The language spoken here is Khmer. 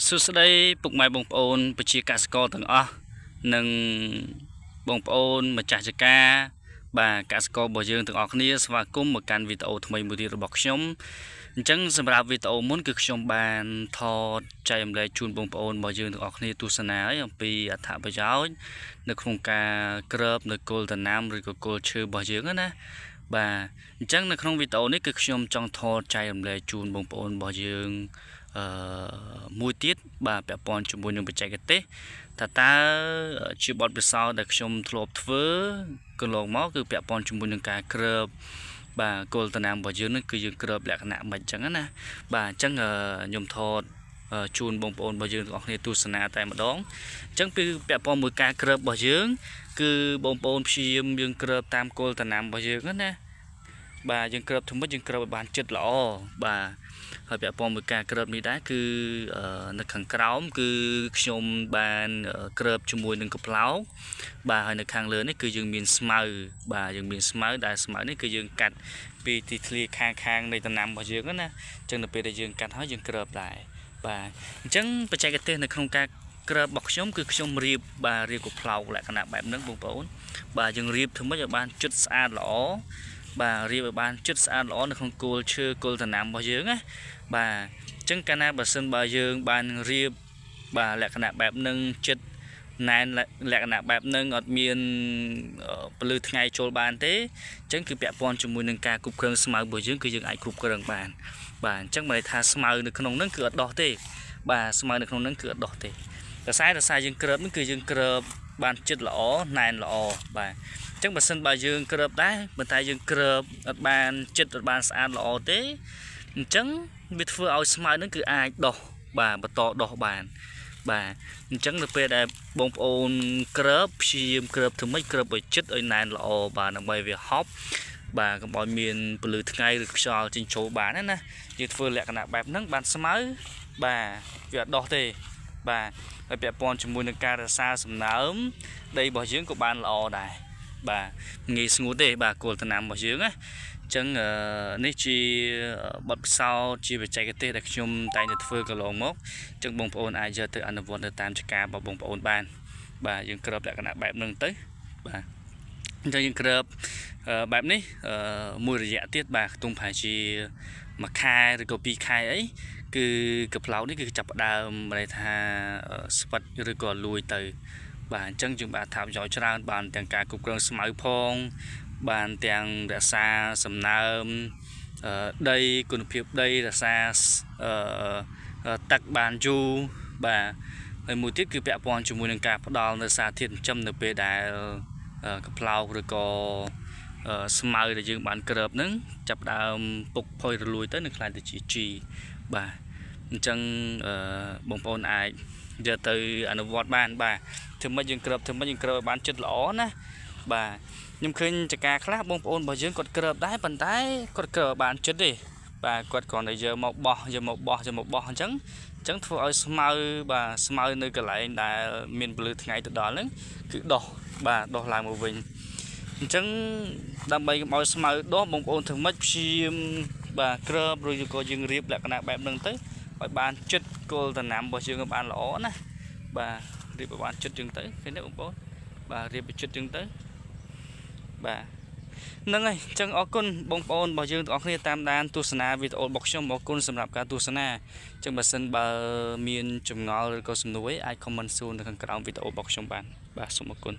សួស្តីពុកម៉ែបងប្អូនប្រជាកសិករទាំងអស់និងបងប្អូនម្ចាស់ចការបាទកសិកររបស់យើងទាំងអស់គ្នាស្វាគមន៍មកកាន់វីដេអូថ្មីមួយទៀតរបស់ខ្ញុំអញ្ចឹងសម្រាប់វីដេអូមុនគឺខ្ញុំបានថតចែករំលែកជូនបងប្អូនរបស់យើងទាំងអស់គ្នាទស្សនាអំពីអត្ថប្រយោជន៍នៅក្នុងការគ្របនៅគល់ដំណាំឬក៏គល់ឈើរបស់យើងណាបាទអញ្ចឹងនៅក្នុងវីដេអូនេះគឺខ្ញុំចង់ថតចែករំលែកជូនបងប្អូនរបស់យើងមួយទៀតបាទពាក់ព័ន្ធជាមួយនឹងបច្ចេកទេសតើជាបទពិសោធន៍ដែលខ្ញុំធ្លាប់ធ្វើកន្លងមកគឺពាក់ព័ន្ធជាមួយនឹងការគ្របបាទគល់ដំណាំរបស់យើងនឹងគឺយើងគ្របលក្ខណៈមិនអញ្ចឹងណាបាទអញ្ចឹងខ្ញុំថតជូនបងប្អូនរបស់យើងទាំងអស់គ្នាទស្សនាតែម្ដងអញ្ចឹងគឺពាក់ព័ន្ធមួយការគ្របរបស់យើងគឺបងប្អូនព្យាយាមយើងគ្របតាមគល់ដំណាំរបស់យើងណាបាទយើងគ្របធំយើងគ្របឲ្យបានជិតល្អបាទហើយពាក់ព័ន្ធមួយការគ្របនេះដែរគឺនៅខាងក្រោមគឺខ្ញុំបានគ្របជាមួយនឹងកំប្លោកបាទហើយនៅខាងលើនេះគឺយើងមានស្មៅបាទយើងមានស្មៅដែលស្មៅនេះគឺយើងកាត់ពីទីធ្លាខាងនៃដំណាំរបស់យើងណាអញ្ចឹងនៅពេលដែលយើងកាត់ហើយយើងគ្របដែរបាទអញ្ចឹងបច្ចេកទេសនៅក្នុងការគ្របរបស់ខ្ញុំគឺខ្ញុំរៀបបាទរៀបកំប្លោកលក្ខណៈបែបហ្នឹងបងប្អូនបាទយើងរៀបធ្វើម៉េចឲ្យបានជិតស្អាតល្អបាទរៀបឲ្យបានជិតស្អាតល្អនៅក្នុងគល់ឈើគល់ដំណាំរបស់យើងណាបាទអញ្ចឹងកាលណាបើសិនបើយើងបានរៀបបាទលក្ខណៈបែបហ្នឹងចិត្តណែនលក្ខណៈបែបហ្នឹងអត់មានពលឺថ្ងៃចូលបានទេអញ្ចឹងគឺពាក់ព័ន្ធជាមួយនឹងការគ្រប់គ្រងស្មៅរបស់យើងគឺយើងអាចគ្រប់គ្រងបានបាទអញ្ចឹងមិនន័យថាស្មៅនៅក្នុងហ្នឹងគឺអត់ដោះទេបាទស្មៅនៅក្នុងហ្នឹងគឺអត់ដោះទេតែសារយើងគ្របហ្នឹងគឺយើងគ្របបានចិត្តល្អណែនល្អបាទអញ្ចឹងបើសិនបើយើងគ្របដែរប៉ុន្តែយើងគ្របអត់បានចិត្តអត់បានស្អាតល្អទេអញ្ចឹងវាធ្វើឲ្យស្មៅហ្នឹងគឺអាចដោះបាទបន្តដោះបានបាទអញ្ចឹងនៅពេលដែលបងប្អូនគ្របព្យាយាមគ្របធ្វើម៉េចគ្របឲ្យចិត្តឲ្យណែនល្អបាទដើម្បីវាហប់បាទកុំឲ្យមានពលឺថ្ងៃឬខ្យល់ចេញចូលបានណាយើងធ្វើលក្ខណៈបែបហ្នឹងបានស្មៅបាទវាអត់ដោះទេបាទហើយពាក់ព័ន្ធជាមួយនឹងការរក្សាសំណើមដីរបស់យើងក៏បានល្អដែរបាទងាយស្ងួតទេបាទគល់ដំណាំរបស់យើងណាអញ្ចឹងនេះជាបទពិសោធន៍ជាបច្ចេកទេសដែលខ្ញុំតែងតែធ្វើកន្លងមកអញ្ចឹងបងប្អូនអាចយកទៅអនុវត្តទៅតាមចការរបស់បងប្អូនបានបាទយើងគ្របលក្ខណៈបែបហ្នឹងទៅបាទអញ្ចឹងយើងគ្របបែបនេះមួយរយៈទៀតបាទខ្ទង់ប្រហែលជាមួយខែឬក៏2ខែអីគឺកំប្លោកនេះគឺចាប់ផ្ដើមន័យថាស្វិតឬក៏លួយទៅបាទអញ្ចឹងយើងបានថាប្រយោជន៍ច្រើនបានទាំងការគ្រប់គ្រងស្មៅផងបានទាំងរក្សាសំណើមដីគុណភាពដីរក្សាទឹកបានយូរបាទហើយមួយទៀតគឺពាក់ព័ន្ធជាមួយនឹងការផ្ដល់នៅសារធាតុចិញ្ចឹមនៅពេលដែលកំប្លោកឬក៏ស្មៅដែលយើងបានគ្របហ្នឹងចាប់ដើមពុកផុយរលួយទៅនឹងខ្លាយទៅជាជីបាទអញ្ចឹងបងប្អូនអាចយកទៅអនុវត្តបានបាទធ្វើម៉េចយើងគ្របឲ្យបានចិត្តល្អណាបាទខ្ញុំឃើញចការខ្លះបងប្អូនរបស់យើងគាត់គ្របដែរប៉ុន្តែគាត់គ្របបានចិត្តទេបាទគាត់គ្រាន់តែយកមកបោះអញ្ចឹងធ្វើឲ្យស្មៅបាទស្មៅនៅកន្លែងដែលមានពលឺថ្ងៃទៅដល់ហ្នឹងគឺដោះបាទដោះឡើងមកវិញអញ្ចឹងដើម្បីកុំឲ្យស្មៅដោះបងប្អូនធ្វើម៉េចព្យាយាមបាទគ្របឬក៏យើងរៀបលក្ខណៈបែបហ្នឹងទៅឲ្យបានចិត្តគល់ដំណាំរបស់យើងឲ្យបានល្អណាបាទរៀបឲ្យបានចិត្តចឹងទៅឃើញទេបងប្អូនបាទរៀបឲ្យចិត្តចឹងទៅបាទហ្នឹងហើយអញ្ចឹងអរគុណបងប្អូនរបស់យើងទាំងអស់គ្នាតាមដានទស្សនាវីដេអូរបស់ខ្ញុំអរគុណសម្រាប់ការទស្សនាអញ្ចឹងបើសិនបើមានចម្ងល់ឬក៏សំណួរអីអាច comment សួរនៅខាងក្រោមវីដេអូរបស់ខ្ញុំបានបាទសូមអរគុណ